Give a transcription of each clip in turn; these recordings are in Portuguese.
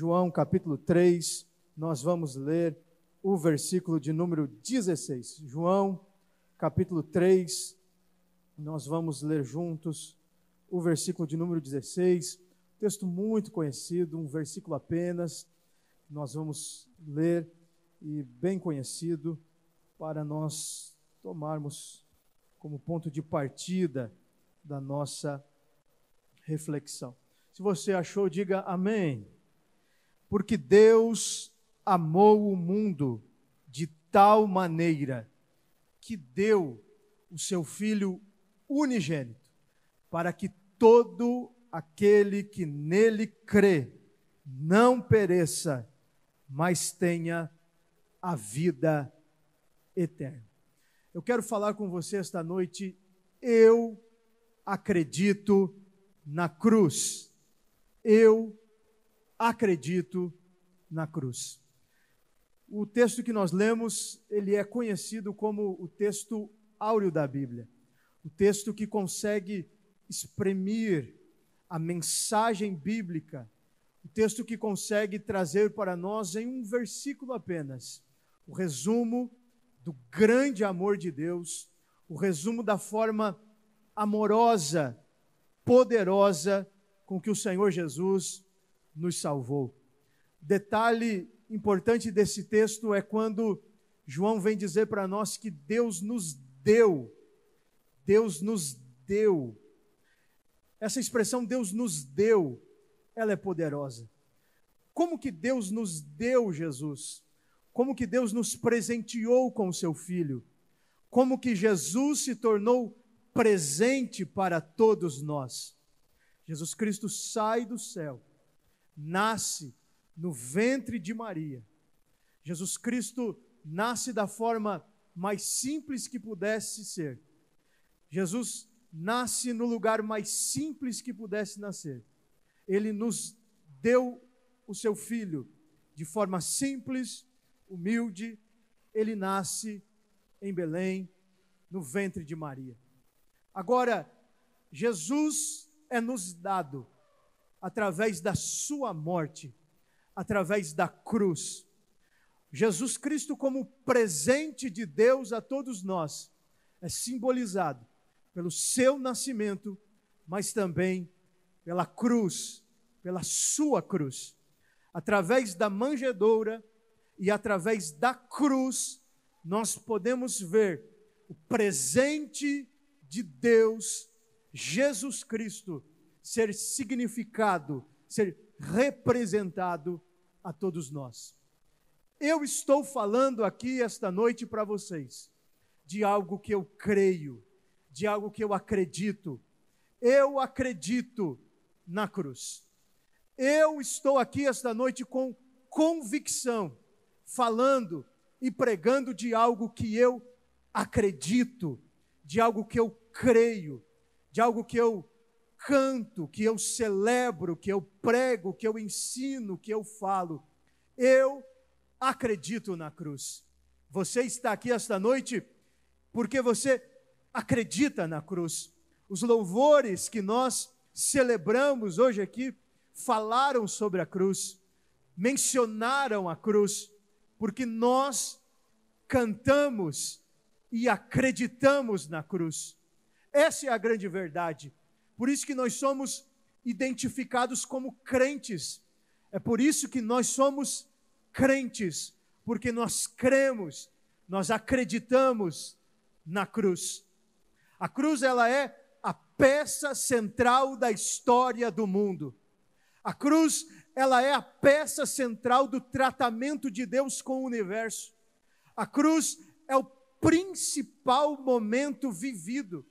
João capítulo 3, nós vamos ler o versículo de número 16. João capítulo 3, nós vamos ler juntos o versículo de número 16, texto muito conhecido, um versículo apenas, nós vamos ler e bem conhecido para nós tomarmos como ponto de partida da nossa reflexão. Se você achou, diga amém. Porque Deus amou o mundo de tal maneira que deu o seu Filho unigênito, para que todo aquele que nele crê não pereça, mas tenha a vida eterna. Eu quero falar com você esta noite, eu acredito na cruz. Eu acredito na cruz. O texto que nós lemos, ele é conhecido como o texto áureo da Bíblia. O texto que consegue exprimir a mensagem bíblica. O texto que consegue trazer para nós em um versículo apenas o resumo do grande amor de Deus, o resumo da forma amorosa, poderosa com que o Senhor Jesus nos salvou. Detalhe importante desse texto é quando João vem dizer para nós que Deus nos deu. Deus nos deu. Essa expressão Deus nos deu, ela é poderosa. Como que Deus nos deu Jesus? Como que Deus nos presenteou com o seu Filho? Como que Jesus se tornou presente para todos nós? Jesus Cristo sai do céu, nasce no ventre de Maria. Jesus Cristo nasce da forma mais simples que pudesse ser. Jesus nasce no lugar mais simples que pudesse nascer. Ele nos deu o seu Filho de forma simples, humilde. Ele nasce em Belém, no ventre de Maria. Agora, Jesus é nos dado através da sua morte, através da cruz. Jesus Cristo, como presente de Deus a todos nós, é simbolizado pelo seu nascimento, mas também pela cruz, pela sua cruz. Através da manjedoura e através da cruz, nós podemos ver o presente de Deus, Jesus Cristo, ser significado, ser representado a todos nós. Eu estou falando aqui esta noite para vocês de algo que eu creio, de algo que eu acredito. Eu acredito na cruz. Eu estou aqui esta noite com convicção, falando e pregando de algo que eu acredito, de algo que eu creio, de algo que eu canto, que eu celebro, que eu prego, que eu ensino, que eu falo. Eu acredito na cruz. Você está aqui esta noite porque você acredita na cruz. Os louvores que nós celebramos hoje aqui falaram sobre a cruz, mencionaram a cruz, porque nós cantamos e acreditamos na cruz. Essa é a grande verdade. Por isso que nós somos identificados como crentes. É por isso que nós somos crentes, porque nós cremos, nós acreditamos na cruz. A cruz, ela é a peça central da história do mundo. A cruz, ela é a peça central do tratamento de Deus com o universo. A cruz é o principal momento vivido.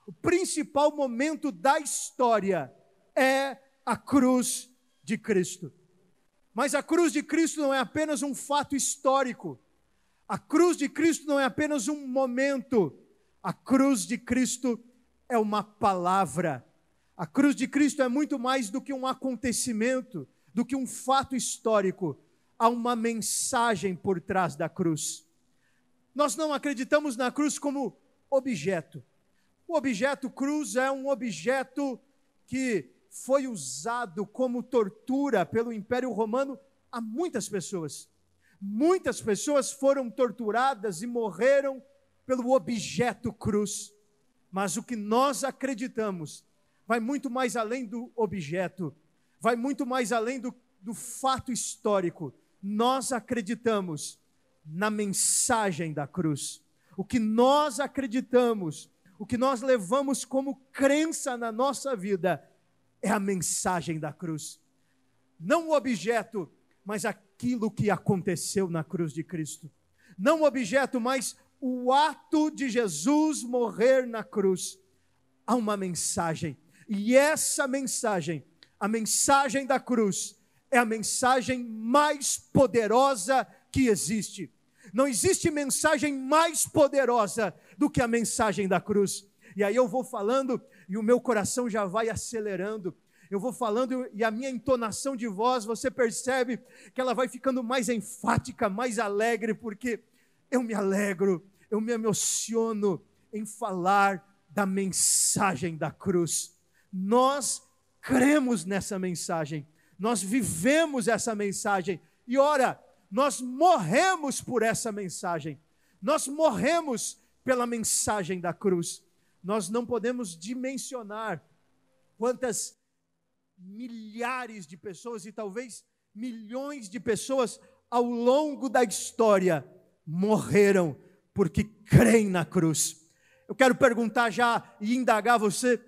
O principal momento da história é a cruz de Cristo. Mas a cruz de Cristo não é apenas um fato histórico. A cruz de Cristo não é apenas um momento. A cruz de Cristo é uma palavra. A cruz de Cristo é muito mais do que um acontecimento, do que um fato histórico. Há uma mensagem por trás da cruz. Nós não acreditamos na cruz como objeto. O objeto cruz é um objeto que foi usado como tortura pelo Império Romano a muitas pessoas. Muitas pessoas foram torturadas e morreram pelo objeto cruz. Mas o que nós acreditamos vai muito mais além do objeto, vai muito mais além do fato histórico. Nós acreditamos na mensagem da cruz. O que nós acreditamos, o que nós levamos como crença na nossa vida é a mensagem da cruz. Não o objeto, mas aquilo que aconteceu na cruz de Cristo. Não o objeto, mas o ato de Jesus morrer na cruz. Há uma mensagem. E essa mensagem, a mensagem da cruz, é a mensagem mais poderosa que existe. Não existe mensagem mais poderosa do que a mensagem da cruz. E aí eu vou falando e o meu coração já vai acelerando. Eu vou falando e a minha entonação de voz, você percebe que ela vai ficando mais enfática, mais alegre, porque eu me alegro, eu me emociono em falar da mensagem da cruz. Nós cremos nessa mensagem, nós vivemos essa mensagem, e ora, nós morremos por essa mensagem, nós morremos pela mensagem da cruz. Nós não podemos dimensionar quantas milhares de pessoas e talvez milhões de pessoas ao longo da história morreram porque creem na cruz. Eu quero perguntar já e indagar você,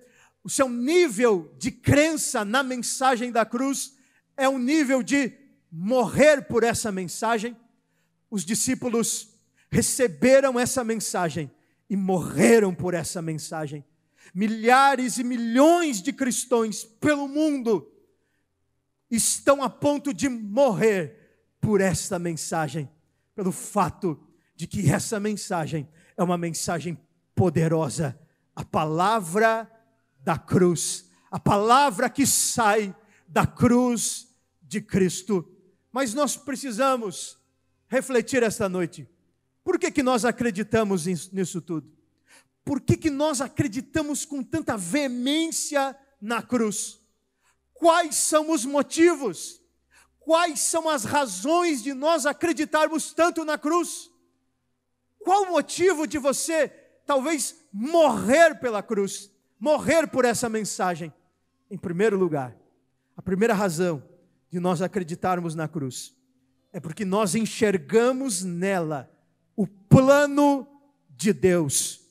o seu nível de crença na mensagem da cruz é um nível de morrer por essa mensagem? Os discípulos receberam essa mensagem e morreram por essa mensagem. Milhares e milhões de cristãos pelo mundo estão a ponto de morrer por esta mensagem, pelo fato de que essa mensagem é uma mensagem poderosa, a palavra da cruz, a palavra que sai da cruz de Cristo. Mas nós precisamos refletir esta noite. Por que nós acreditamos nisso tudo? Por que nós acreditamos com tanta veemência na cruz? Quais são os motivos? Quais são as razões de nós acreditarmos tanto na cruz? Qual o motivo de você, talvez, morrer pela cruz? Morrer por essa mensagem? Em primeiro lugar, a primeira razão de nós acreditarmos na cruz é porque nós enxergamos nela o plano de Deus.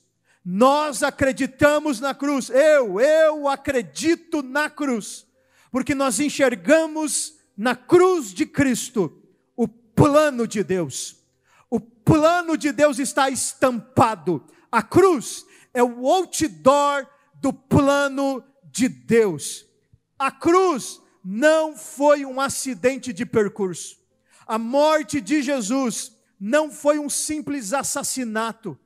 Nós acreditamos na cruz, eu acredito na cruz, porque nós enxergamos na cruz de Cristo o plano de Deus. O plano de Deus está estampado. A cruz é o outdoor do plano de Deus. A cruz não foi um acidente de percurso. A morte de Jesus não foi um simples assassinato.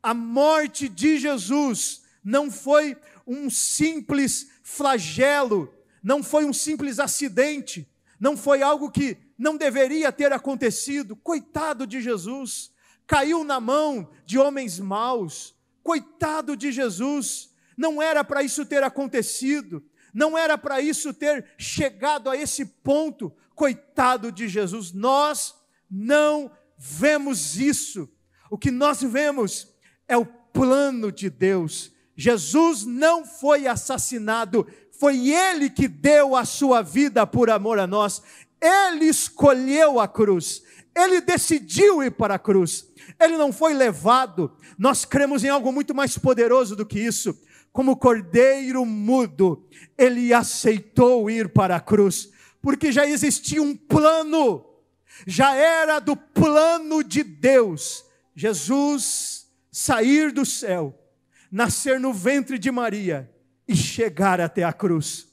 A morte de Jesus não foi um simples flagelo, não foi um simples acidente, não foi algo que não deveria ter acontecido. Coitado de Jesus, caiu na mão de homens maus. Coitado de Jesus, não era para isso ter acontecido, não era para isso ter chegado a esse ponto. Coitado de Jesus, nós não vemos isso. O que nós vemos é o plano de Deus. Jesus não foi assassinado, foi Ele que deu a sua vida por amor a nós. Ele escolheu a cruz, Ele decidiu ir para a cruz, Ele não foi levado. Nós cremos em algo muito mais poderoso do que isso. Como cordeiro mudo, Ele aceitou ir para a cruz, porque já existia um plano, já era do plano de Deus. Jesus sair do céu, nascer no ventre de Maria e chegar até a cruz,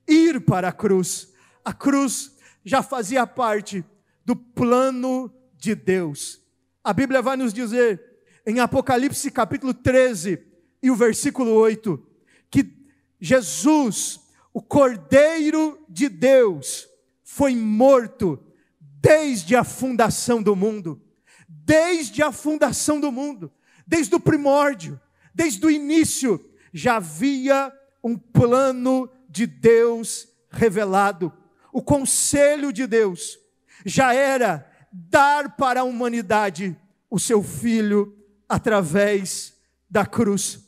ir para a cruz. A cruz já fazia parte do plano de Deus. A Bíblia vai nos dizer em Apocalipse capítulo 13 e o versículo 8, que Jesus, o Cordeiro de Deus, foi morto desde a fundação do mundo. Desde a fundação do mundo, desde o primórdio, desde o início, já havia um plano de Deus revelado. O conselho de Deus já era dar para a humanidade o seu Filho através da cruz.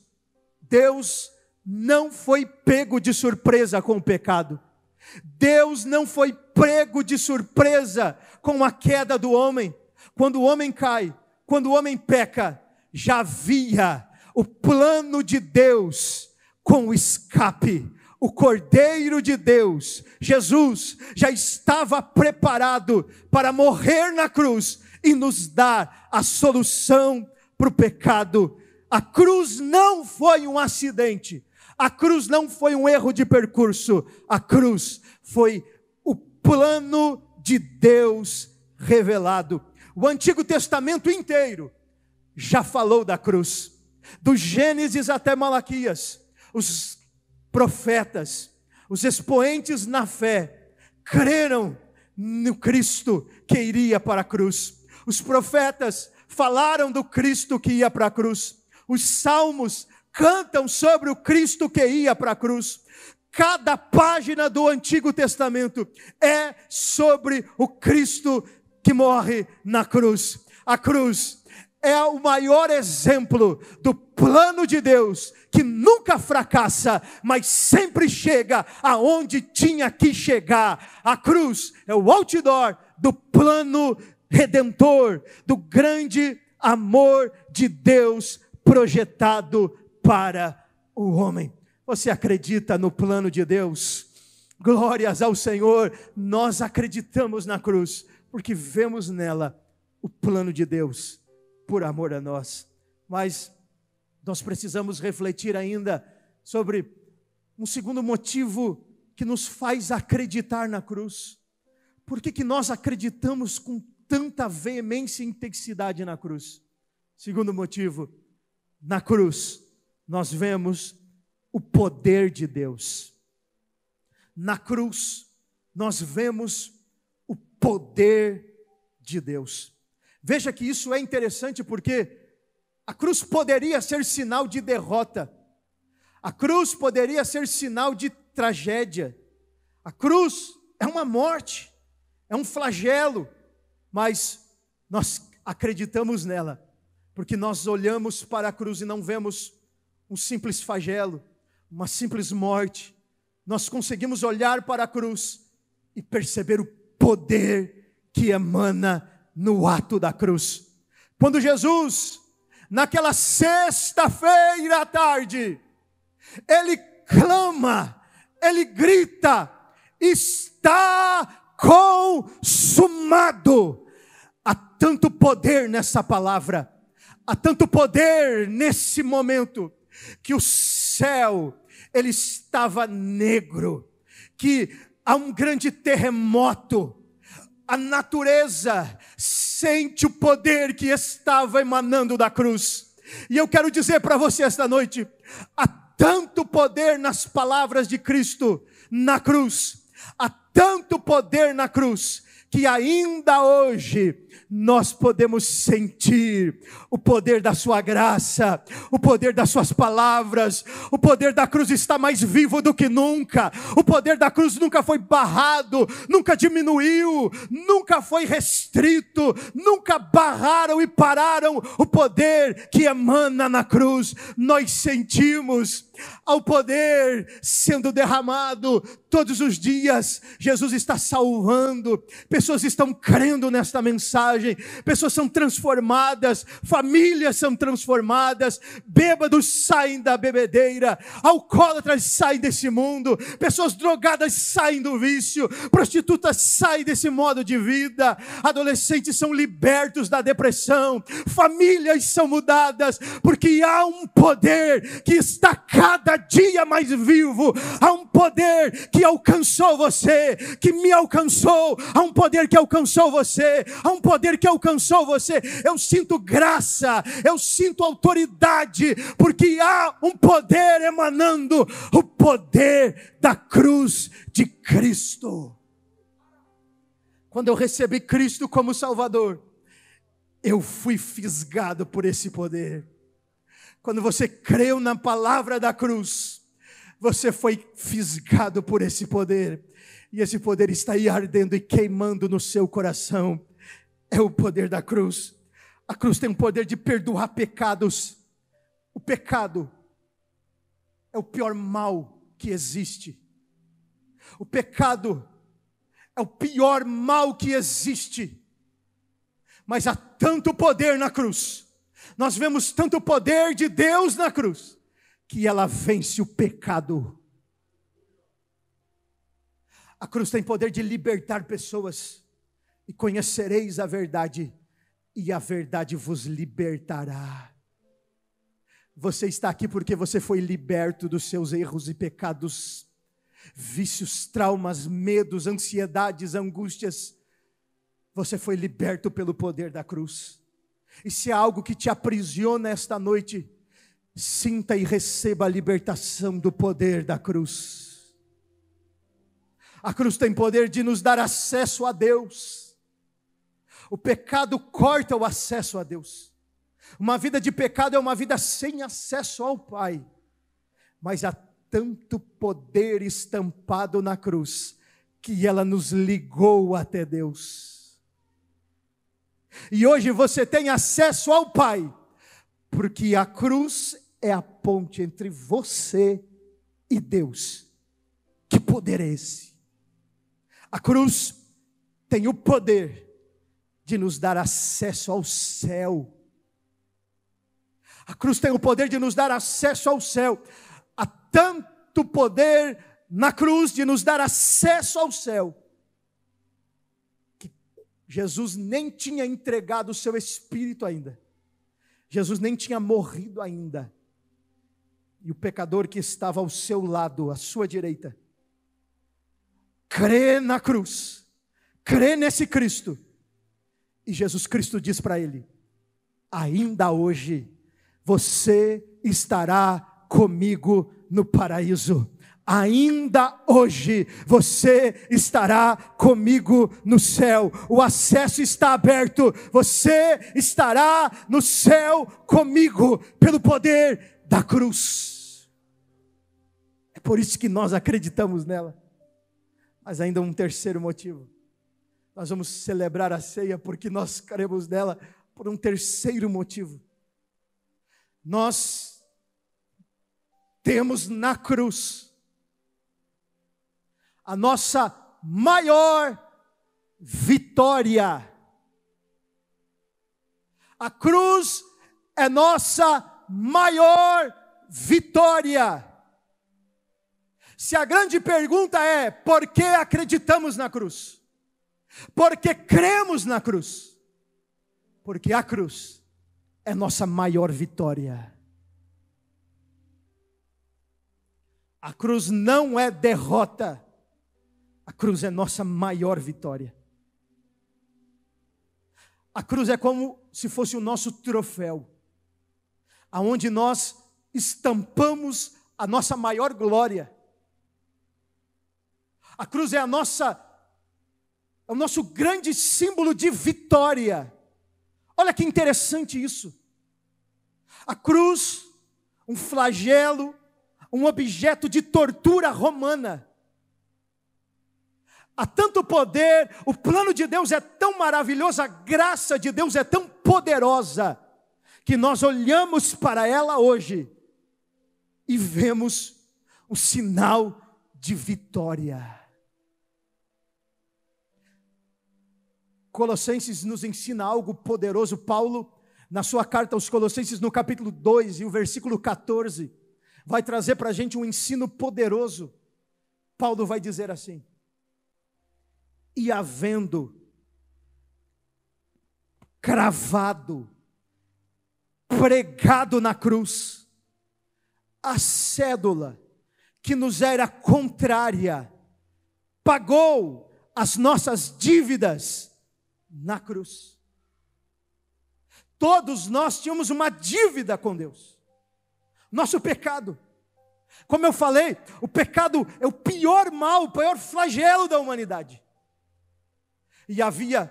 Deus não foi pego de surpresa com o pecado. Deus não foi pego de surpresa com a queda do homem. Quando o homem cai, quando o homem peca, já havia o plano de Deus com o escape. O Cordeiro de Deus, Jesus, já estava preparado para morrer na cruz e nos dar a solução para o pecado. A cruz não foi um acidente. A cruz não foi um erro de percurso. A cruz foi o plano de Deus revelado. O Antigo Testamento inteiro já falou da cruz. Do Gênesis até Malaquias, os profetas, os expoentes na fé, creram no Cristo que iria para a cruz. Os profetas falaram do Cristo que ia para a cruz. Os salmos cantam sobre o Cristo que ia para a cruz. Cada página do Antigo Testamento é sobre o Cristo que morre na cruz. A cruz é o maior exemplo do plano de Deus, que nunca fracassa, mas sempre chega aonde tinha que chegar. A cruz é o outdoor do plano redentor, do grande amor de Deus projetado para o homem. Você acredita no plano de Deus? Glórias ao Senhor. Nós acreditamos na cruz, porque vemos nela o plano de Deus, por amor a nós. Mas nós precisamos refletir ainda sobre um segundo motivo que nos faz acreditar na cruz. Por que nós acreditamos com tanta veemência e intensidade na cruz? Segundo motivo, na cruz nós vemos o poder de Deus. Na cruz nós vemos o poder de Deus. Veja que isso é interessante, porque a cruz poderia ser sinal de derrota. A cruz poderia ser sinal de tragédia. A cruz é uma morte, é um flagelo, mas nós acreditamos nela, porque nós olhamos para a cruz e não vemos um simples flagelo, uma simples morte. Nós conseguimos olhar para a cruz e perceber o poder que emana no ato da cruz. Quando Jesus, naquela sexta-feira à tarde, ele clama, ele grita: está consumado. Há tanto poder nessa palavra, há tanto poder nesse momento, que o céu, ele estava negro, que há um grande terremoto. A natureza sente o poder que estava emanando da cruz. E eu quero dizer para você esta noite: há tanto poder nas palavras de Cristo na cruz, há tanto poder na cruz, que ainda hoje nós podemos sentir o poder da sua graça, o poder das suas palavras. O poder da cruz está mais vivo do que nunca. O poder da cruz nunca foi barrado, nunca diminuiu, nunca foi restrito, nunca barraram e pararam o poder que emana na cruz. Nós sentimos ao poder sendo derramado todos os dias. Jesus está salvando, pessoas estão crendo nesta mensagem, pessoas são transformadas, famílias são transformadas, bêbados saem da bebedeira, alcoólatras saem desse mundo, pessoas drogadas saem do vício, prostitutas saem desse modo de vida, adolescentes são libertos da depressão, famílias são mudadas, porque há um poder que está cada dia mais vivo. Há um poder que alcançou você, que me alcançou. Há um poder que alcançou você, há um poder que alcançou você. Eu sinto graça, eu sinto autoridade, porque há um poder emanando, o poder da cruz de Cristo. Quando eu recebi Cristo como Salvador, eu fui fisgado por esse poder. Quando você creu na palavra da cruz, Você foi fisgado por esse poder, e esse poder está aí ardendo e queimando no seu coração. É o poder da cruz. A cruz tem o poder de perdoar pecados. O pecado é o pior mal que existe. O pecado é o pior mal que existe. Mas há tanto poder na cruz. Nós vemos tanto poder de Deus na cruz, que ela vence o pecado. A cruz tem poder de libertar pessoas. E conhecereis a verdade, e a verdade vos libertará. Você está aqui porque você foi liberto dos seus erros e pecados, vícios, traumas, medos, ansiedades, angústias. Você foi liberto pelo poder da cruz. E se há algo que te aprisiona esta noite, sinta e receba a libertação do poder da cruz. A cruz tem poder de nos dar acesso a Deus. O pecado corta o acesso a Deus. Uma vida de pecado é uma vida sem acesso ao Pai. Mas há tanto poder estampado na cruz, que ela nos ligou até Deus. E hoje você tem acesso ao Pai, porque a cruz é a ponte entre você e Deus. Que poder é esse? A cruz tem o poder de nos dar acesso ao céu. A cruz tem o poder de nos dar acesso ao céu. Há tanto poder na cruz de nos dar acesso ao céu, que Jesus nem tinha entregado o seu Espírito ainda. Jesus nem tinha morrido ainda. E o pecador que estava ao seu lado, à sua direita, crê na cruz, crê nesse Cristo. E Jesus Cristo diz para ele: ainda hoje você estará comigo no paraíso. Ainda hoje você estará comigo no céu. O acesso está aberto. Você estará no céu comigo pelo poder da cruz. É por isso que nós acreditamos nela. Mas ainda um terceiro motivo. Nós vamos celebrar a ceia porque nós cremos nela por um terceiro motivo. Nós temos na cruz a nossa maior vitória. A cruz é nossa maior vitória. Se a grande pergunta é: por que acreditamos na cruz? Porque cremos na cruz. Porque a cruz é nossa maior vitória. A cruz não é derrota. A cruz é nossa maior vitória. A cruz é como se fosse o nosso troféu, aonde nós estampamos a nossa maior glória. A cruz é o nosso grande símbolo de vitória. Olha que interessante isso. A cruz, um flagelo, um objeto de tortura romana. Há tanto poder, o plano de Deus é tão maravilhoso, a graça de Deus é tão poderosa, que nós olhamos para ela hoje e vemos o sinal de vitória. Colossenses nos ensina algo poderoso. Paulo, na sua carta aos Colossenses, no capítulo 2 e o versículo 14, vai trazer para a gente um ensino poderoso. Paulo vai dizer assim: e havendo cravado, pregado na cruz, a cédula que nos era contrária, pagou as nossas dívidas na cruz. Todos nós tínhamos uma dívida com Deus. Nosso pecado. Como eu falei, o pecado é o pior mal, o pior flagelo da humanidade. E havia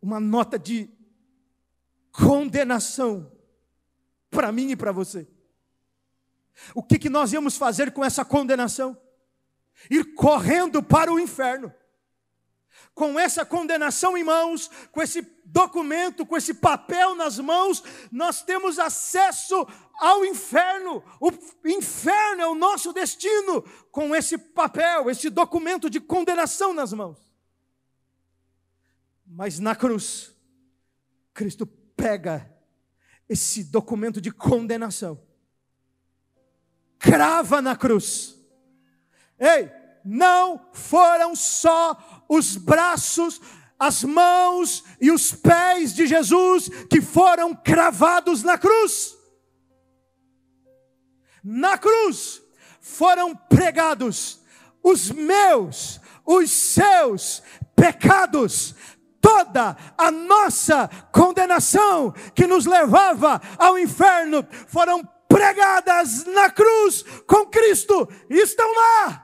uma nota de condenação para mim e para você. O que nós íamos fazer com essa condenação? Ir correndo para o inferno. Com essa condenação em mãos, com esse documento, com esse papel nas mãos, nós temos acesso ao inferno. O inferno é o nosso destino, com esse papel, esse documento de condenação nas mãos. Mas na cruz, Cristo pega esse documento de condenação, crava na cruz. Ei, não foram só os braços, as mãos e os pés de Jesus que foram cravados na cruz. Na cruz foram pregados os meus, os seus pecados, toda a nossa condenação que nos levava ao inferno foram pregadas na cruz com Cristo e estão lá.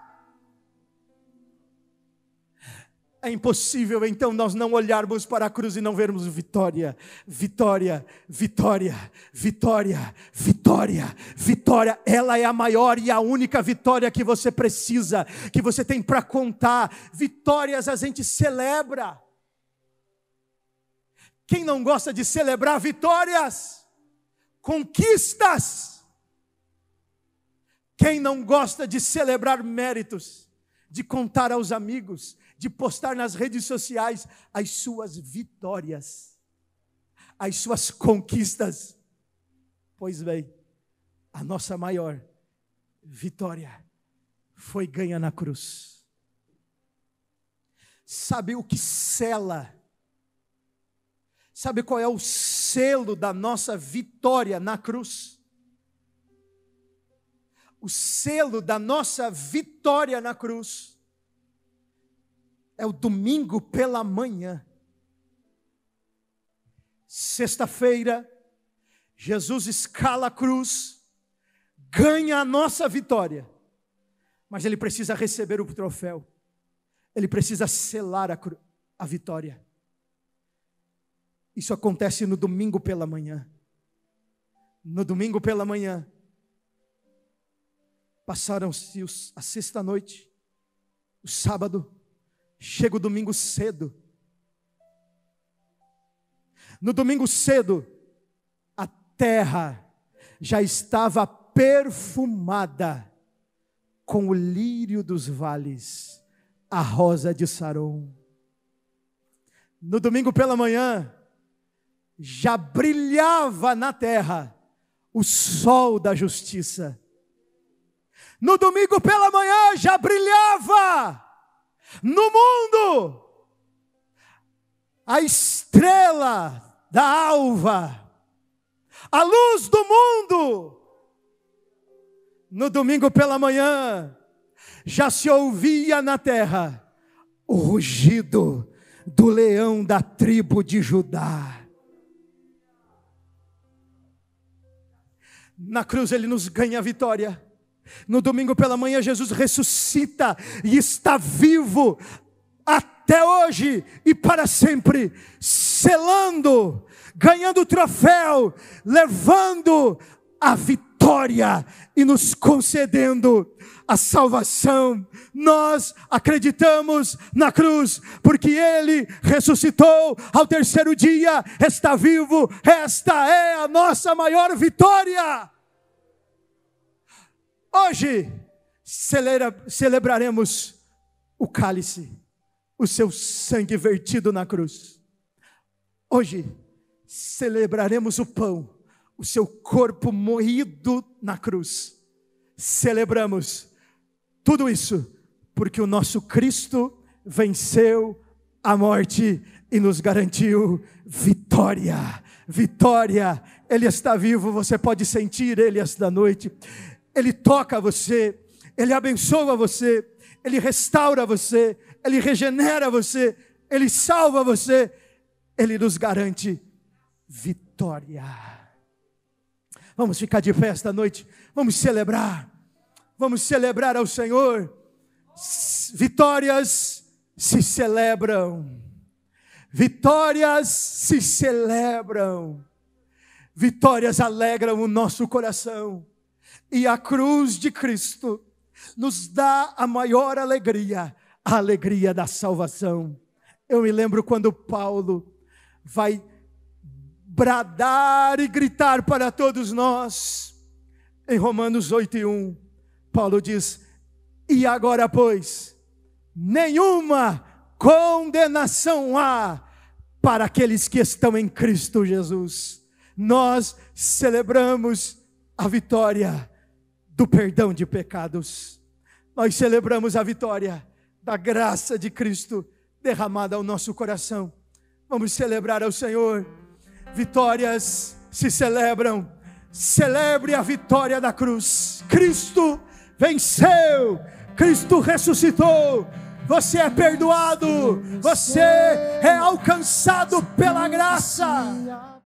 É impossível então nós não olharmos para a cruz e não vermos vitória, vitória, vitória, vitória, vitória, vitória. Ela é a maior e a única vitória que você precisa, que você tem para contar. Vitórias a gente celebra. Quem não gosta de celebrar vitórias, conquistas? Quem não gosta de celebrar méritos, de contar aos amigos, de postar nas redes sociais as suas vitórias, as suas conquistas? Pois bem, a nossa maior vitória foi ganha na cruz. Sabe o que sela? Sabe qual é o selo da nossa vitória na cruz? O selo da nossa vitória na cruz é o domingo pela manhã. Sexta-feira, Jesus escala a cruz, ganha a nossa vitória, mas ele precisa receber o troféu, ele precisa selar a vitória. Isso acontece no domingo pela manhã. No domingo pela manhã, passaram-se a sexta-noite, o sábado, chega o domingo cedo. No domingo cedo, a terra já estava perfumada com o lírio dos vales, a rosa de Saron. No domingo pela manhã, já brilhava na terra o sol da justiça. No domingo pela manhã já brilhava no mundo a estrela da alva, a luz do mundo. No domingo pela manhã já se ouvia na terra o rugido do leão da tribo de Judá. Na cruz ele nos ganha a vitória. No domingo pela manhã Jesus ressuscita e está vivo até hoje e para sempre, selando, ganhando o troféu, levando a vitória e nos concedendo a salvação. Nós acreditamos na cruz, porque Ele ressuscitou ao terceiro dia, está vivo. Esta é a nossa maior vitória. Hoje celebraremos o cálice, o seu sangue vertido na cruz. Hoje celebraremos o pão, o seu corpo moído na cruz. Celebramos tudo isso porque o nosso Cristo venceu a morte e nos garantiu vitória. Vitória. Ele está vivo, você pode sentir Ele esta noite. Ele toca você, Ele abençoa você, Ele restaura você, Ele regenera você, Ele salva você, Ele nos garante vitória. Vamos ficar de pé esta noite, vamos celebrar ao Senhor. Vitórias se celebram, vitórias se celebram, vitórias alegram o nosso coração. E a cruz de Cristo nos dá a maior alegria, a alegria da salvação. Eu me lembro quando Paulo vai bradar e gritar para todos nós, em Romanos 8:1, Paulo diz: e agora, pois, nenhuma condenação há para aqueles que estão em Cristo Jesus. Nós celebramos a vitória do perdão de pecados. Nós celebramos a vitória da graça de Cristo derramada ao nosso coração. Vamos celebrar ao Senhor. Vitórias se celebram. Celebre a vitória da cruz. Cristo venceu. Cristo ressuscitou. Você é perdoado. Você é alcançado pela graça.